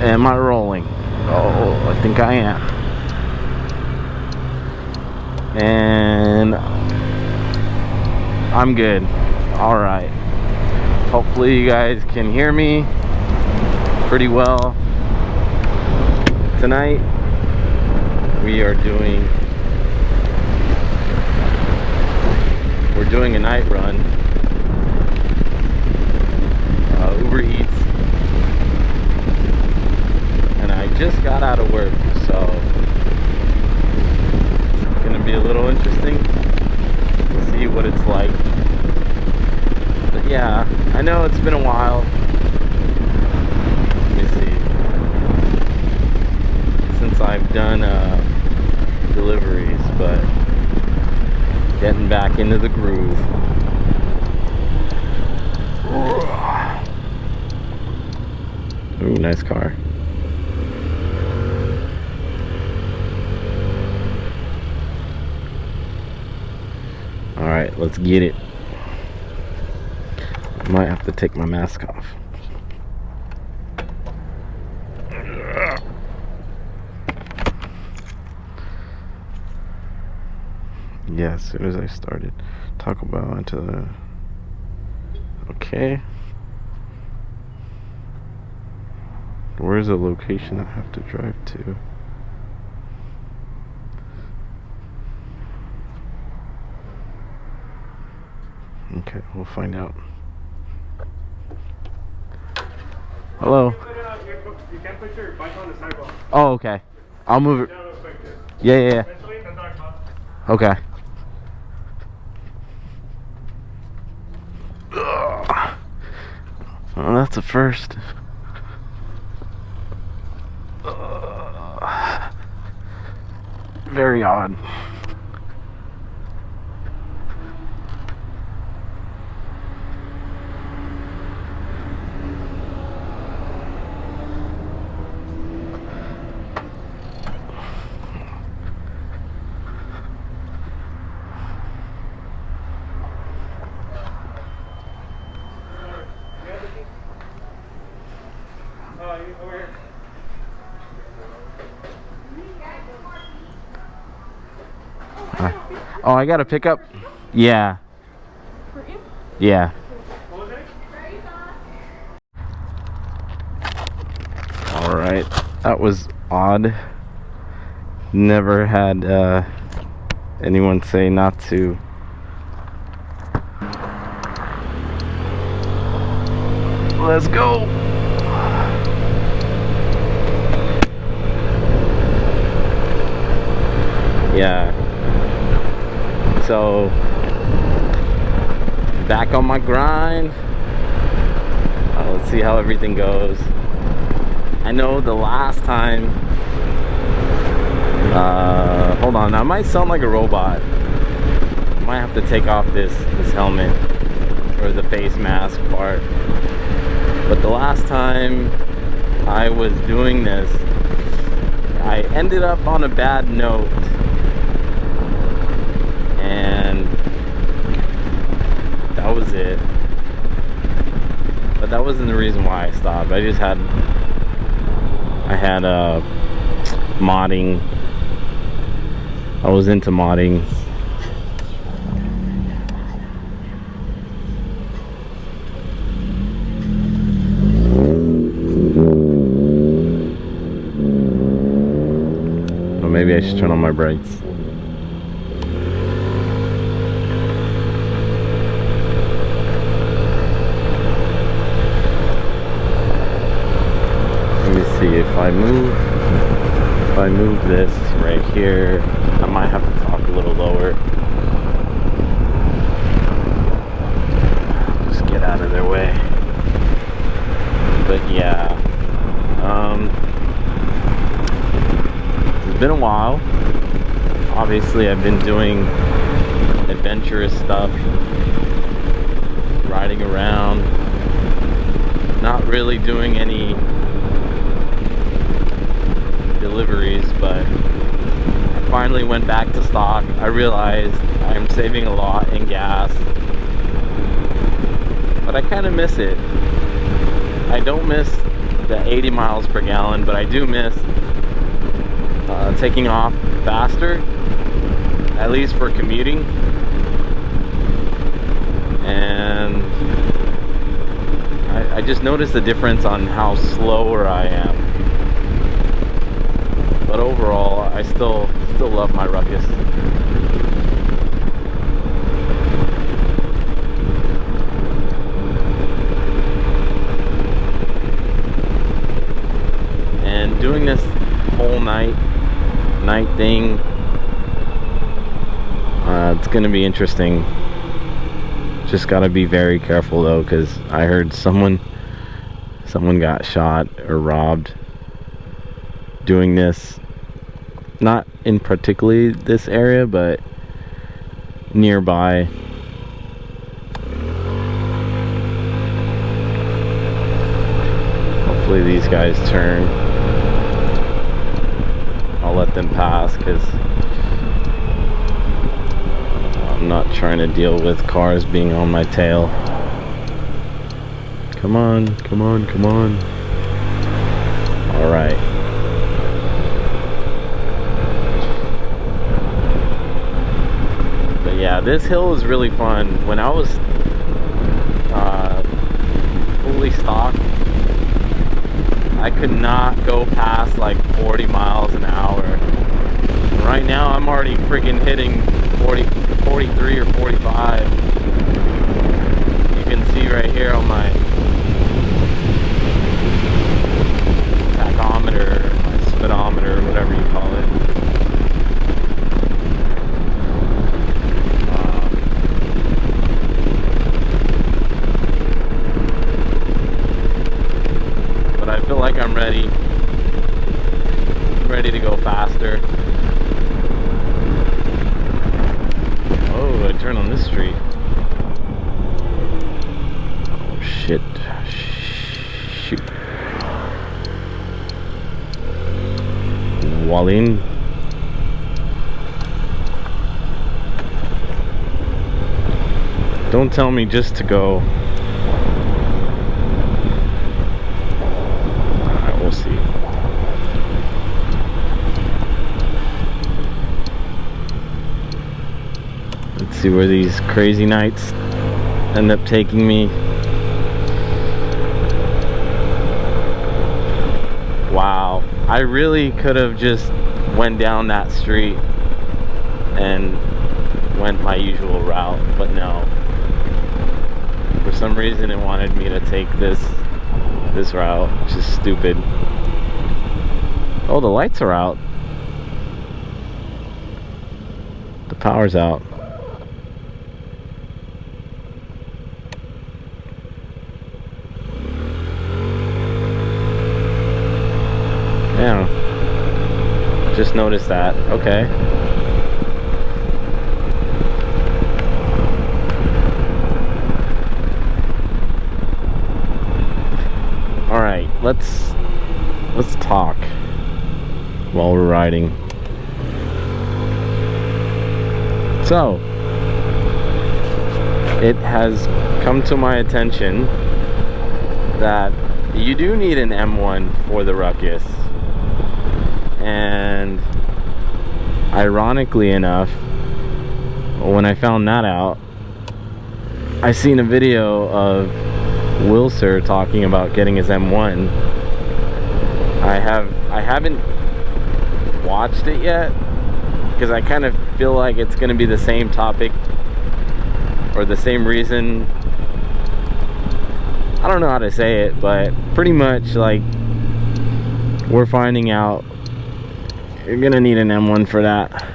Am I rolling? Oh, I think I am. And I'm good. Alright. Hopefully you guys can hear me pretty well. Tonight we're doing a night run. Uber Eats. And I just got out of work, so it's gonna be a little interesting to see what it's like. But yeah, I know it's been a while. Let me see. Since I've done deliveries, but getting back into the groove. Ooh, nice car. Alright, let's get it. I might have to take my mask off. Yeah, as soon as I started Taco Bell into the... Okay. Where's the location I have to drive to? Okay, we'll find out. Hello. You can't put your bike on the sidewalk. Oh, okay. I'll move it. Yeah. Okay. Ugh. Well, that's a first. Very odd. Oh, I got a pickup? Yeah. For you? Yeah. Alright. That was odd. Never had anyone say not to. Let's go. Yeah. So, back on my grind. Let's see how everything goes. I know the last time, hold on, I might sound like a robot. I might have to take off this helmet, or the face mask part. But the last time I was doing this, I ended up on a bad note. And that was it. But that wasn't the reason why I stopped. I had modding. I was into modding. Or maybe I should turn on my brights. See, if I move this right here, I might have to talk a little lower. Just get out of their way. But yeah, it's been a while. Obviously, I've been doing adventurous stuff, riding around, not really doing any deliveries, but I finally went back to stock. I realized I'm saving a lot in gas, but I kind of miss it. I don't miss the 80 miles per gallon, but I do miss taking off faster, at least for commuting. And I just noticed the difference on how slower I am. But overall, I still love my Ruckus. And doing this whole night thing, it's gonna be interesting. Just gotta be very careful though, because I heard someone got shot or robbed doing this. Not in particularly this area, but nearby. Hopefully these guys turn. I'll let them pass because I'm not trying to deal with cars being on my tail. Come on, come on, come on. All right. But yeah, this hill is really fun. When I was fully stocked, I could not go past like 40 miles an hour. Right now I'm already freaking hitting 43 or 45. You can see right here on my tachometer, my speedometer, whatever you call it. But I feel like I'm ready to go faster. Oh, I turn on this street. Oh shit. Shoot. Wallin. Don't tell me just to go. Alright, we'll see. Let's see where these crazy nights end up taking me. Wow, I really could have just went down that street and went my usual route, but no. For some reason it wanted me to take this route, which is stupid. Oh, the lights are out. The power's out. Yeah, just noticed that. Okay. All right, let's talk while we're riding. So, it has come to my attention that you do need an M1 for the Ruckus. And ironically enough, when I found that out, I seen a video of Wilser talking about getting his M1. I haven't watched it yet because I kind of feel like it's going to be the same topic or the same reason. I don't know how to say it, but pretty much like we're finding out you're gonna need an M1 for that.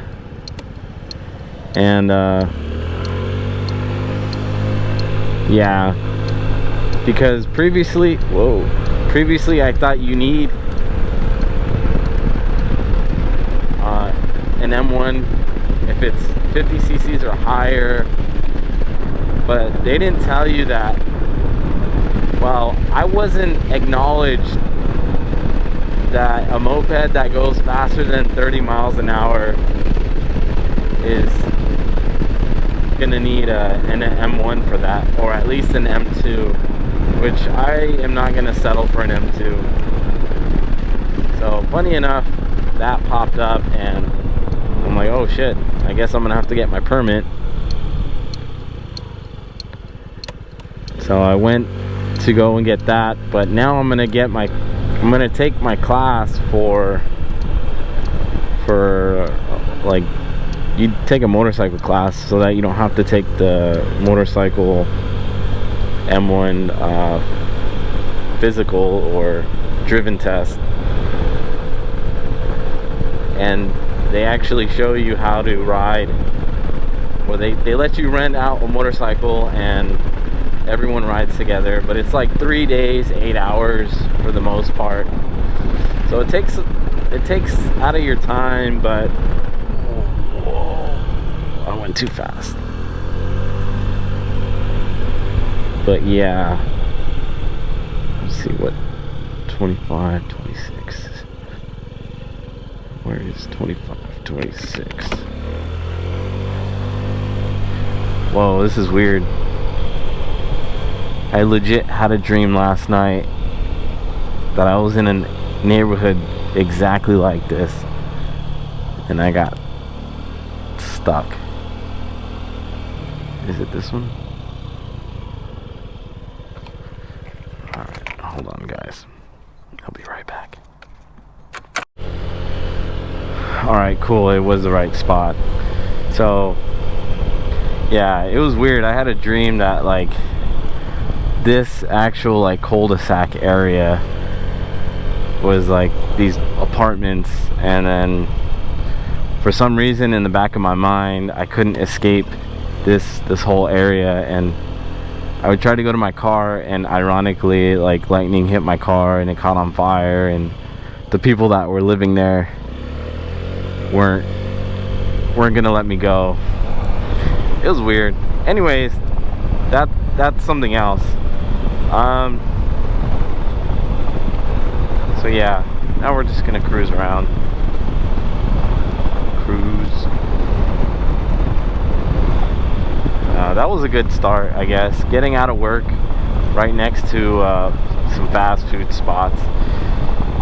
And yeah, because previously I thought you need an M1 if it's 50 cc's or higher, but they didn't tell you that. Well, I wasn't acknowledged that a moped that goes faster than 30 miles an hour is gonna need an M1 for that, or at least an M2. which I am not going to settle for an M2. So funny enough, that popped up and I'm like, oh shit, I guess I'm gonna have to get my permit. So I went to go and get that, but now I'm gonna take my class for like, you take a motorcycle class so that you don't have to take the motorcycle M1 physical or driven test. And they actually show you how to ride, or they let you rent out a motorcycle and everyone rides together, but it's like 3 days, 8 hours for the most part. So it takes out of your time, but whoa, I went too fast. But yeah, let's see what 25, 26. Where is 25, 26? Whoa, this is weird. I legit had a dream last night that I was in a neighborhood exactly like this, and I got stuck. Is it this one? Alright, hold on guys. I'll be right back. Alright, cool, it was the right spot. So yeah, it was weird. I had a dream that like this actual like cul-de-sac area was like these apartments, and then for some reason in the back of my mind I couldn't escape this whole area, and I would try to go to my car, and ironically like lightning hit my car and it caught on fire, and the people that were living there weren't gonna let me go. It was weird. Anyways, that's something else. So yeah, now we're just gonna cruise around. That was a good start, I guess. Getting out of work right next to some fast food spots.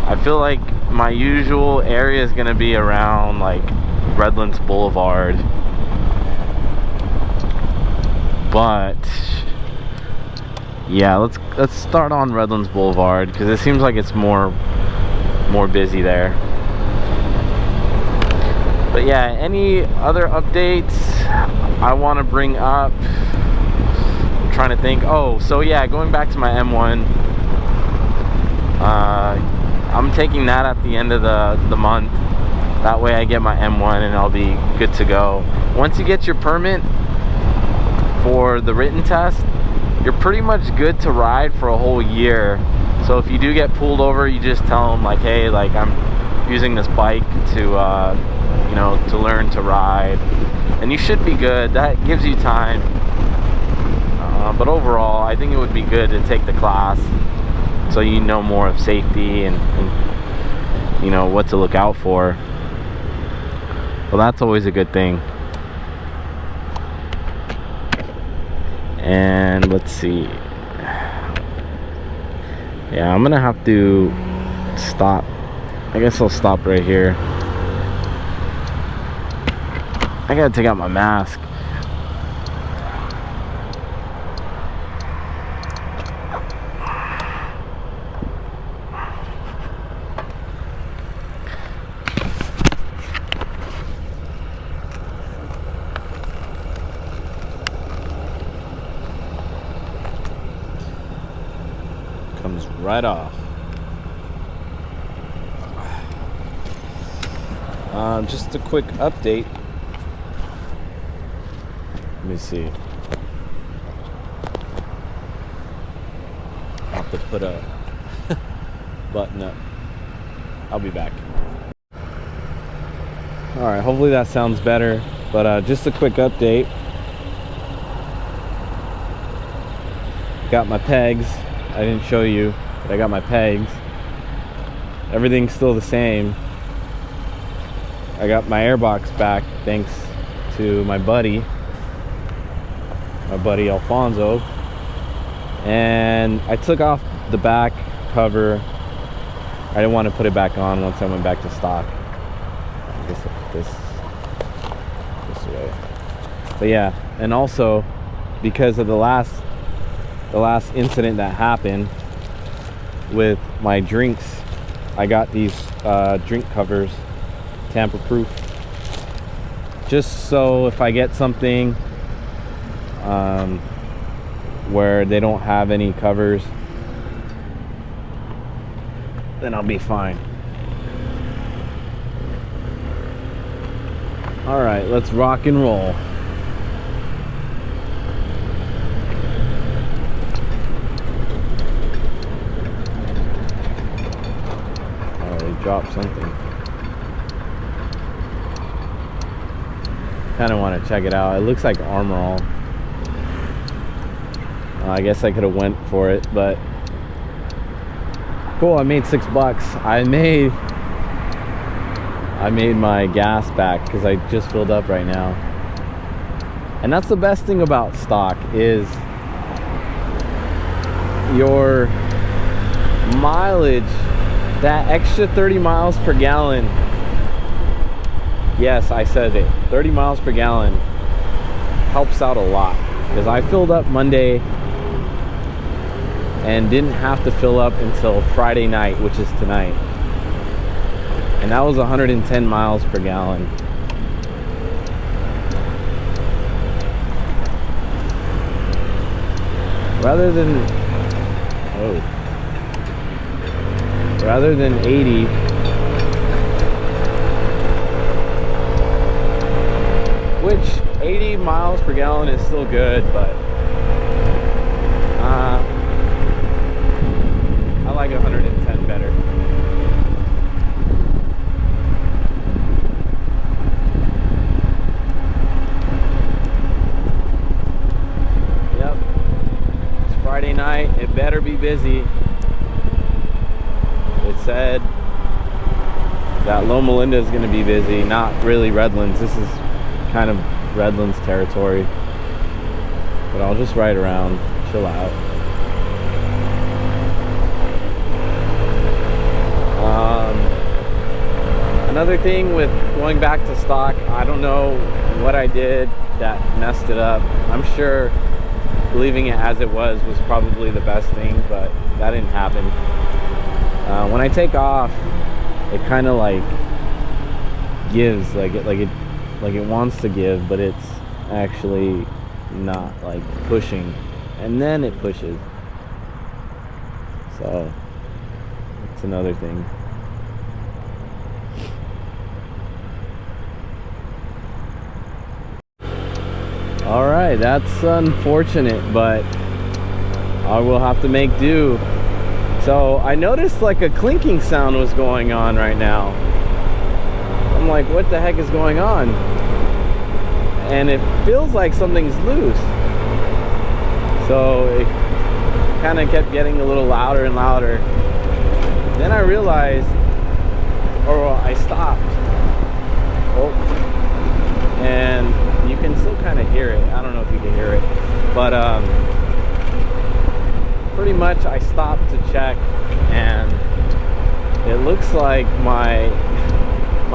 I feel like my usual area is gonna be around like Redlands Boulevard, but yeah, let's start on Redlands Boulevard because it seems like it's more busy there. But yeah, any other updates I want to bring up? I'm trying to think. Oh, so yeah, going back to my M1, I'm taking that at the end of the month. That way I get my M1 and I'll be good to go. Once you get your permit for the written test, you're pretty much good to ride for a whole year. So if you do get pulled over, you just tell them like, hey, like I'm using this bike to you know, to learn to ride, and you should be good. That gives you time, but overall I think it would be good to take the class so you know more of safety and you know what to look out for. Well, that's always a good thing. And let's see, yeah, I'm gonna have to stop. I guess I'll stop right here. I gotta take out my mask. Comes right off. Just a quick update. Let me see. I'll have to put a button up. I'll be back. Alright, hopefully that sounds better. But just a quick update. Got my pegs. I didn't show you, but I got my pegs. Everything's still the same. I got my airbox back thanks to my buddy Alfonso. And I took off the back cover. I didn't want to put it back on once I went back to stock. I guess I'll put this way. But yeah, and also because of the last incident that happened with my drinks, I got these drink covers, tamper proof, just so if I get something where they don't have any covers, then I'll be fine. All right, let's rock and roll. Oh, they dropped something. Kind of want to check it out. It looks like Armor All. I guess I could have went for it, but cool. I made $6. I made my gas back because I just filled up right now. And that's the best thing about stock is your mileage, that extra 30 miles per gallon. Yes, I said it. 30 miles per gallon helps out a lot, because I filled up Monday and didn't have to fill up until Friday night, which is tonight. And that was 110 miles per gallon. Rather than 80, which 80 miles per gallon is still good, but I like 110 better. Yep. It's Friday night. It better be busy. It said that Loma Linda is going to be busy. Not really Redlands. This is kind of Redlands territory. But I'll just ride around, chill out. Another thing with going back to stock, I don't know what I did that messed it up. I'm sure leaving it as it was probably the best thing, but that didn't happen. When I take off, it kind of like gives, like it wants to give, but it's actually not like pushing, and then it pushes. So it's another thing. All right, that's unfortunate, but I will have to make do. So I noticed like a clinking sound was going on right now. I'm like, what the heck is going on? And it feels like something's loose. So it kind of kept getting a little louder and louder. Then I realized, or I stopped. Oh, and you can still kind of hear it. I don't know if you can hear it, but pretty much I stopped to check, and it looks like my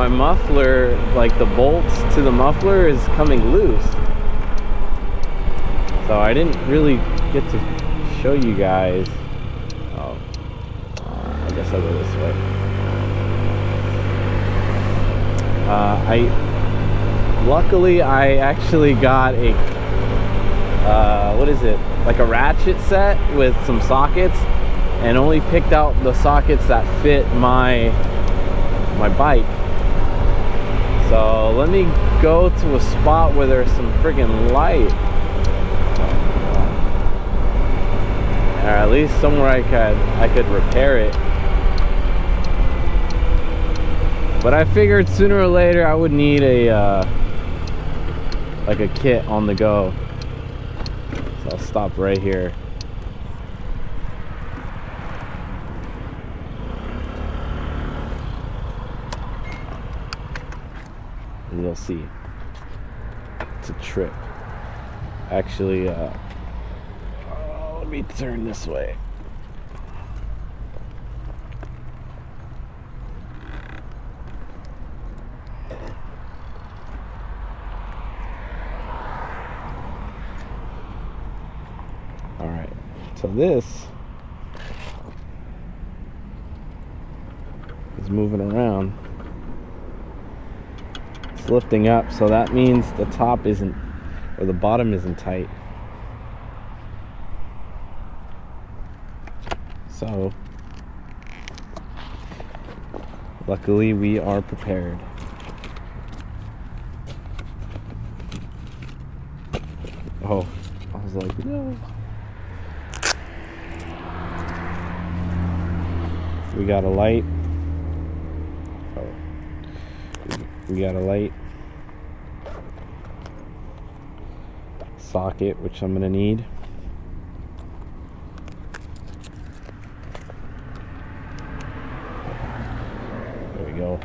muffler, like the bolts to the muffler, is coming loose. So I didn't really get to show you guys. Oh, I guess I'll go this way. Luckily I actually got a what is it, like a ratchet set with some sockets, and only picked out the sockets that fit my bike. So let me go to a spot where there's some friggin' light, or at least somewhere I could repair it. But I figured sooner or later I would need a like a kit on the go. So I'll stop right here. And you'll see. It's a trip. Actually, oh Let me turn this way. Alright, so this is moving around. It's lifting up, so that means the top isn't, or the bottom isn't tight. So, luckily we are prepared. Oh, I was like, no. We got a light. We got a light socket, which I'm gonna need. There we go.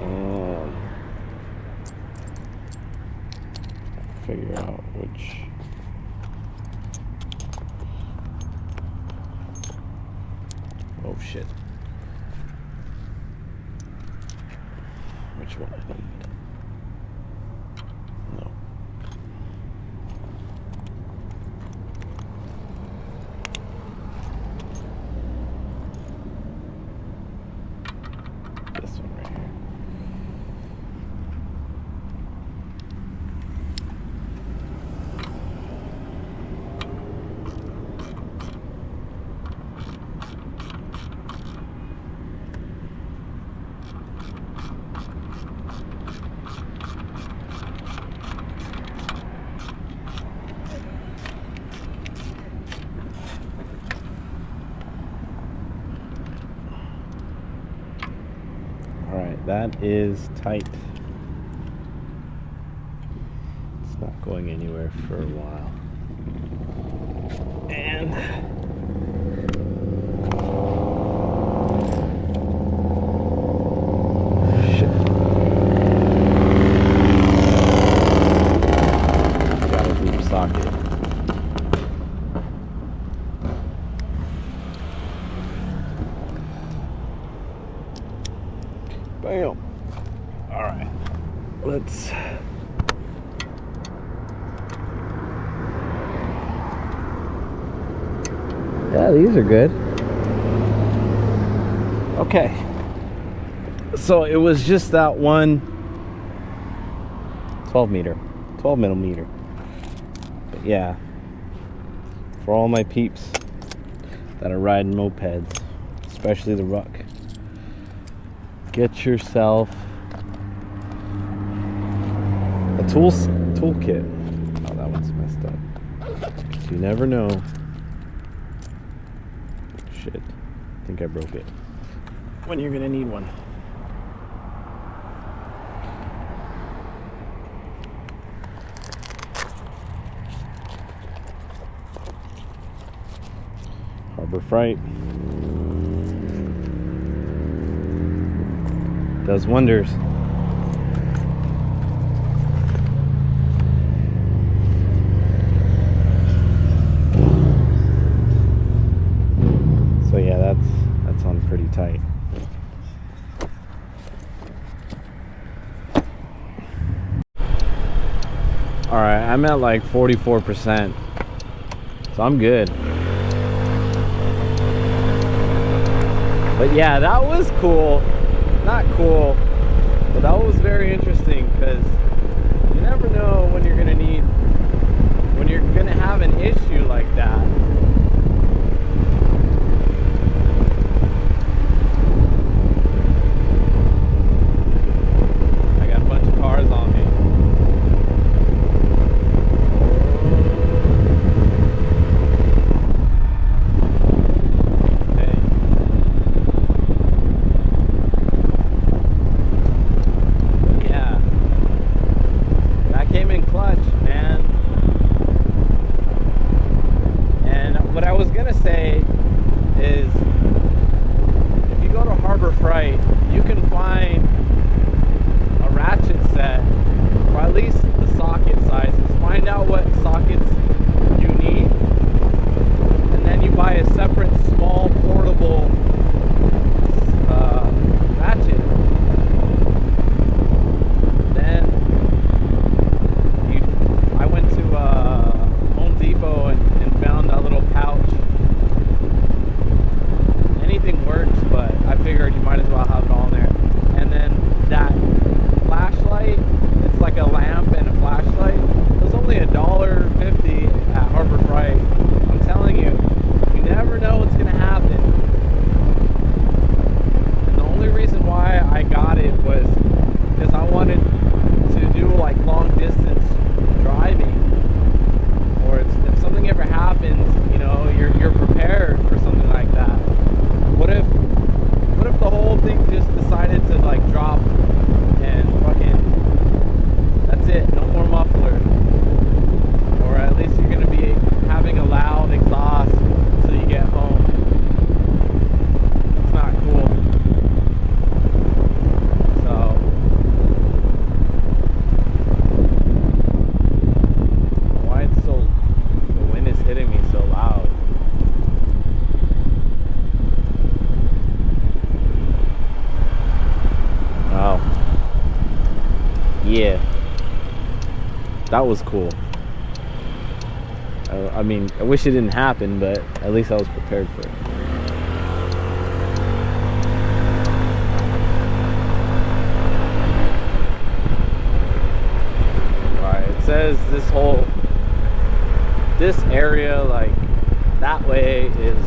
And figure out which. Oh shit. Which one I need? No. This one right here. Alright, that is tight. It's not going anywhere for a while. And shit. Got a loop socket. Bam. All right. Let's. Yeah, these are good. Okay. So it was just that one 12 millimeter. But yeah, for all my peeps that are riding mopeds, especially the Ruck, get yourself a toolkit. Oh, that one's messed up. You never know. Shit. I think I broke it. When you're gonna need one. Harbor Freight does wonders. So yeah, that's on pretty tight. All right, I'm at like 44%, so I'm good. But yeah, that was cool. Not cool, but that was very interesting, because you never know when you're gonna need, when you're gonna have an issue like that. I got a bunch of cars on me. yeah, that was cool. I mean, I wish it didn't happen, but at least I was prepared for it. Alright, it says this area, like, that way is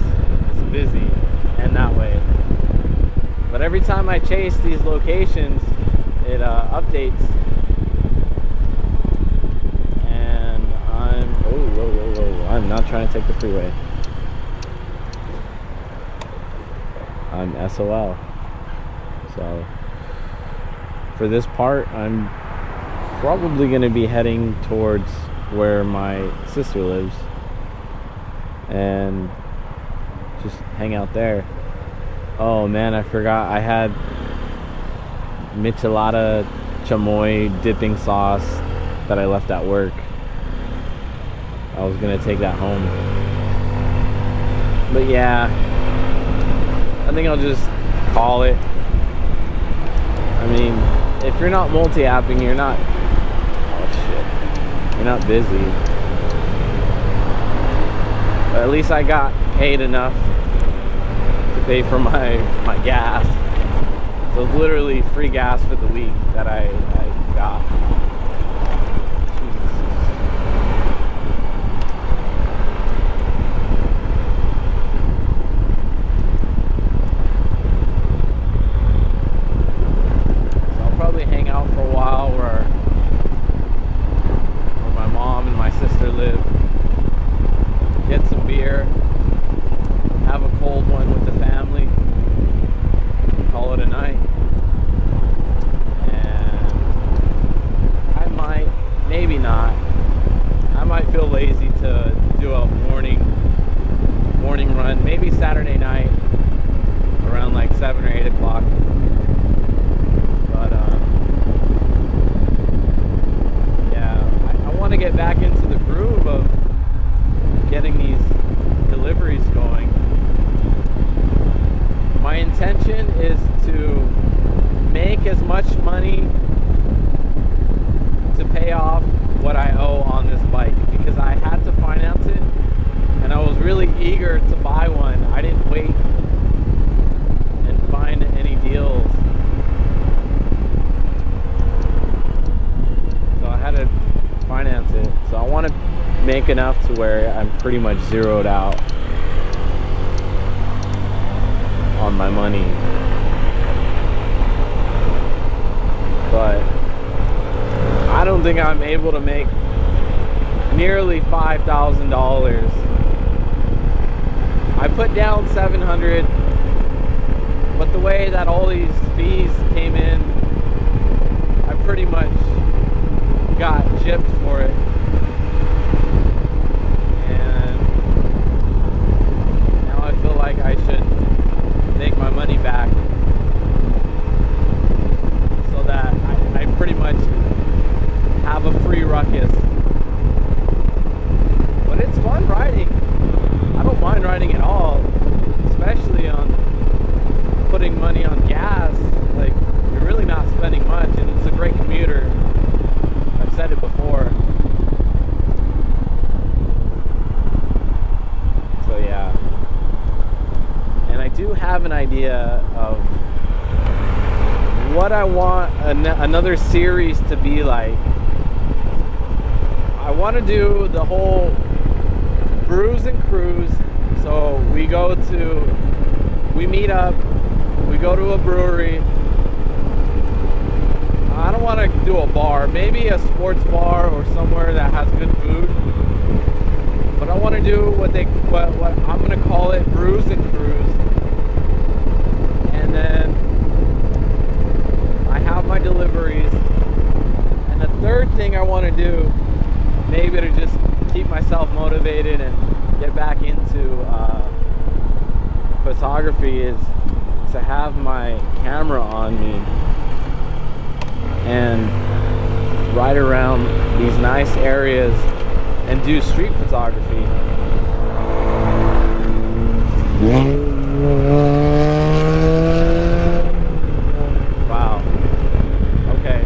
busy, and that way. But every time I chase these locations, it updates. And I'm not trying to take the freeway. I'm SOL. So for this part, I'm probably going to be heading towards where my sister lives and just hang out there. Oh man, I forgot I had michelada chamoy dipping sauce that I left at work. I was gonna take that home, but yeah, I think I'll just call it. I mean, if you're not multi-apping, you're not, oh shit, you're not busy. But at least I got paid enough to pay for my gas. So it's literally free gas for the week that I got. So I'll probably hang out for a while where my mom and my sister live. Get some beer, have a cold one with the family, call it a night. And I might, maybe not, I might feel lazy to do a morning run, maybe Saturday night around like 7 or 8 o'clock. But yeah, I want to get back into the groove of getting these deliveries going. My intention is to make as much money to pay off what I owe on this bike, because I had to finance it and I was really eager to buy one. I didn't wait and find any deals, so I had to finance it. So I want to make enough to where I'm pretty much zeroed out on my money. But I don't think I'm able to make nearly $5,000. I put down $700, but the way that all these fees came in, I pretty much got gypped for it. I feel like I should make my money back so that I pretty much have a free Ruckus. But it's fun riding. I don't mind riding at all, especially on putting money on gas. Like, you're really not spending much, and it's a great commuter. I've said it before. So yeah. And I do have an idea of what I want another series to be like. I want to do the whole brews and cruise. So we meet up, we go to a brewery. I don't want to do a bar, maybe a sports bar or somewhere that has good food. But I want to do what I'm going to call it brews and cruise. And then I have my deliveries. And the third thing I want to do, maybe to just keep myself motivated and get back into photography, is to have my camera on me and ride around these nice areas and do street photography. Wow. Okay.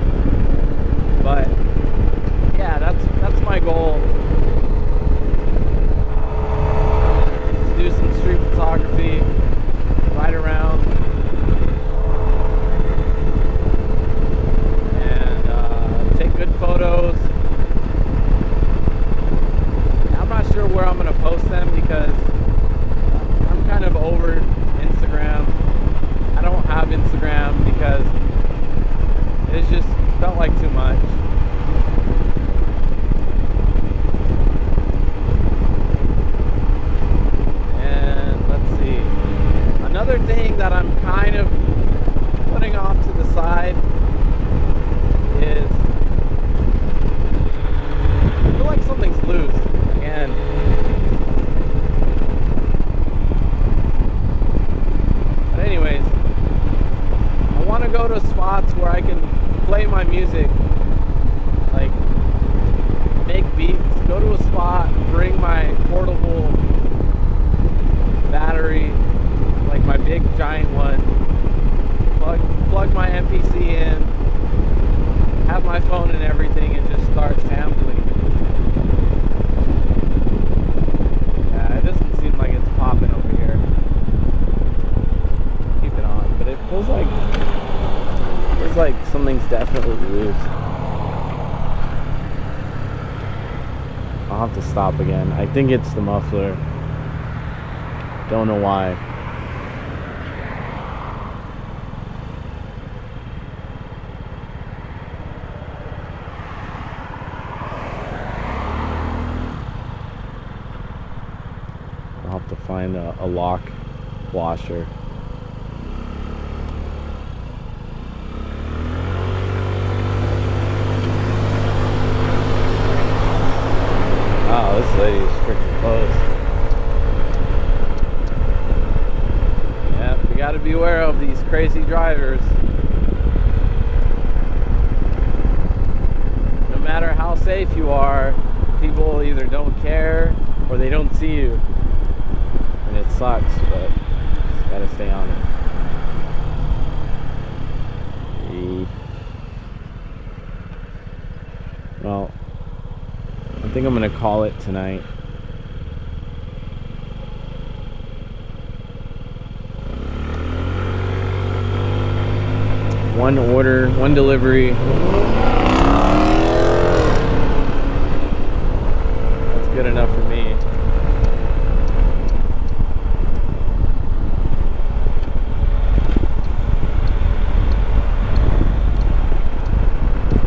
like make beats, go to a spot, bring my portable battery, like my big giant one, plug my MPC in, have my phone and everything, and just start sampling. Yeah, it doesn't seem like it's popping over here. Keep it on, but it feels like something's definitely loose. I'll have to stop again. I think it's the muffler. Don't know why. I'll have to find a lock washer. Oh, this lady is freaking close. Yep, we gotta be aware of these crazy drivers. No matter how safe you are, people either don't care or they don't see you. And it sucks, but just gotta stay on it. Well, I think I'm gonna call it tonight. One order, one delivery. That's good enough for me.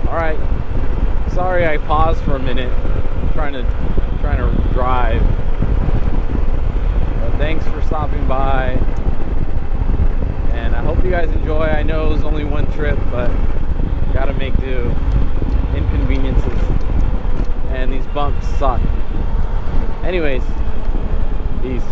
All right. Sorry, I paused for a minute. Trying to drive. But thanks for stopping by. And I hope you guys enjoy. I know it was only one trip, but gotta make do. Inconveniences. And these bumps suck. Anyways, peace.